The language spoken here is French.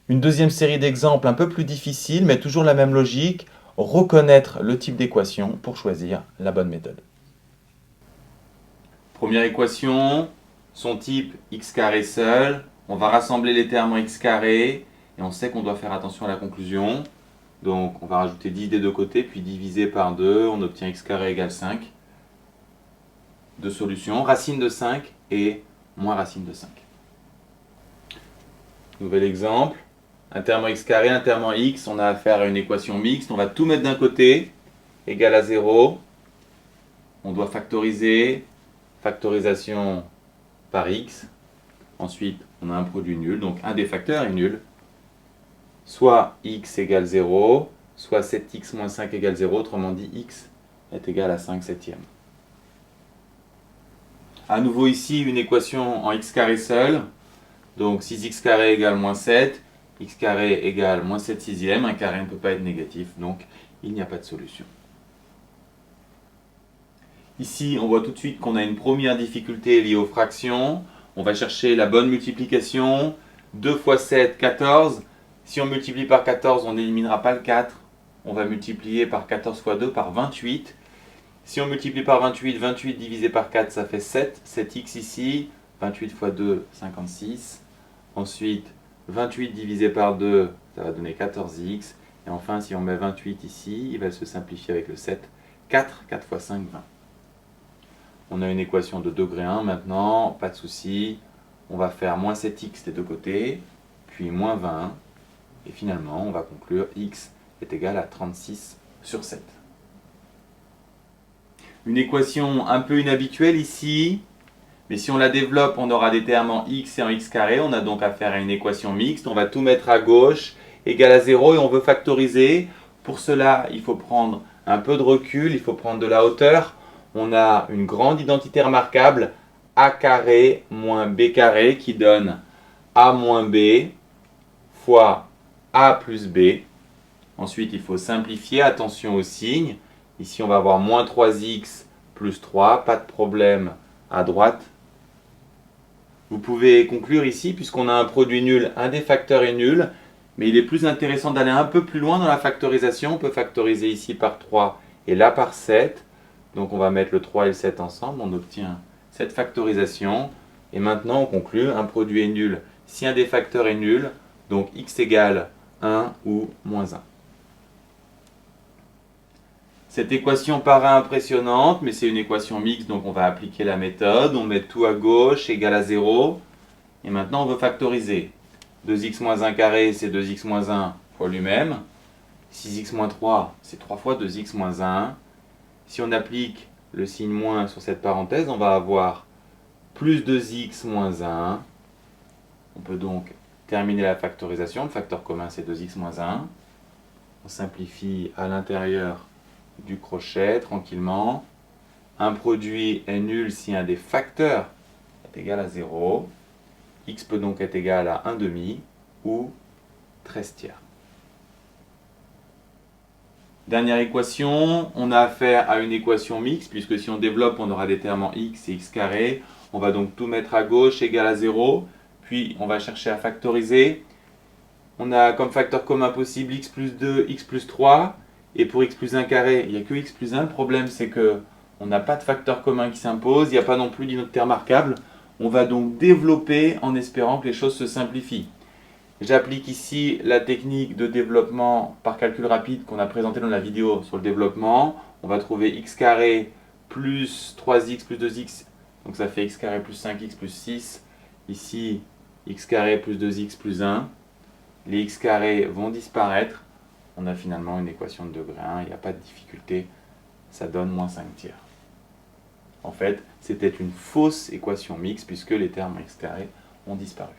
Une deuxième série d'exemples un peu plus difficiles, mais toujours la même logique, reconnaître le type d'équation pour choisir la bonne méthode. Première équation, son type x carré seul. On va rassembler les termes en x carré et on sait qu'on doit faire attention à la conclusion. Donc on va rajouter 10 des deux côtés, puis diviser par 2, on obtient x carré égale 5. Deux solutions, racine de 5 et moins racine de 5. Nouvel exemple, un terme en x carré, un terme en x, on a affaire à une équation mixte, on va tout mettre d'un côté, égal à 0. On doit factoriser, factorisation par x. Ensuite, on a un produit nul, donc un des facteurs est nul. Soit x égale 0, soit 7x moins 5 égale 0, autrement dit x est égal à 5 septièmes. À nouveau ici, une équation en x carré seul. Donc 6x carré égale moins 7, x carré égale moins 7 sixièmes. Un carré ne peut pas être négatif, donc il n'y a pas de solution. Ici, on voit tout de suite qu'on a une première difficulté liée aux fractions. On va chercher la bonne multiplication. 2 fois 7, 14. Si on multiplie par 14, on n'éliminera pas le 4. On va multiplier par 14 fois 2 par 28. Si on multiplie par 28, 28 divisé par 4, ça fait 7. 7x ici. 28 fois 2, 56. Ensuite, 28 divisé par 2, ça va donner 14x. Et enfin, si on met 28 ici, il va se simplifier avec le 7. 4, 4 fois 5, 20. On a une équation de degré 1 maintenant, pas de souci. On va faire moins 7x des deux côtés, puis moins 20. Et finalement, on va conclure x est égal à 36 sur 7. Une équation un peu inhabituelle ici, mais si on la développe, on aura des termes en x et en x carré. On a donc affaire à une équation mixte. On va tout mettre à gauche, égal à 0, et on veut factoriser. Pour cela, il faut prendre un peu de recul, il faut prendre de la hauteur. On a une grande identité remarquable, a carré moins b carré, qui donne a moins b fois a plus b. Ensuite, il faut simplifier, attention aux signes. Ici, on va avoir moins 3x plus 3, pas de problème à droite. Vous pouvez conclure ici, puisqu'on a un produit nul, un des facteurs est nul, mais il est plus intéressant d'aller un peu plus loin dans la factorisation. On peut factoriser ici par 3 et là par 7. Donc on va mettre le 3 et le 7 ensemble, on obtient cette factorisation. Et maintenant on conclut, un produit est nul si un des facteurs est nul, donc x égale 1 ou moins 1. Cette équation paraît impressionnante, mais c'est une équation mixte, donc on va appliquer la méthode. On met tout à gauche, égal à 0. Et maintenant on veut factoriser. 2x moins 1 carré, c'est 2x moins 1 fois lui-même. 6x moins 3, c'est 3 fois 2x moins 1. Si on applique le signe moins sur cette parenthèse, on va avoir plus 2x moins 1. On peut donc terminer la factorisation. Le facteur commun, c'est 2x moins 1. On simplifie à l'intérieur du crochet tranquillement. Un produit est nul si un des facteurs est égal à 0. X peut donc être égal à 1 demi ou 13 tiers. Dernière équation, on a affaire à une équation mixte, puisque si on développe, on aura des termes en x et x carré. On va donc tout mettre à gauche, égal à 0. Puis on va chercher à factoriser. On a comme facteur commun possible x plus 2, x plus 3. Et pour x plus 1 carré, il n'y a que x plus 1. Le problème, c'est qu'on n'a pas de facteur commun qui s'impose. Il n'y a pas non plus d'unité remarquable. On va donc développer en espérant que les choses se simplifient. J'applique ici la technique de développement par calcul rapide qu'on a présentée dans la vidéo sur le développement. On va trouver x carré plus 3x plus 2x, donc ça fait x carré plus 5x plus 6. Ici, x carré plus 2x plus 1. Les x carrés vont disparaître. On a finalement une équation de degré 1, il n'y a pas de difficulté, ça donne moins 5 tiers. En fait, c'était une fausse équation mixte puisque les termes x carré ont disparu.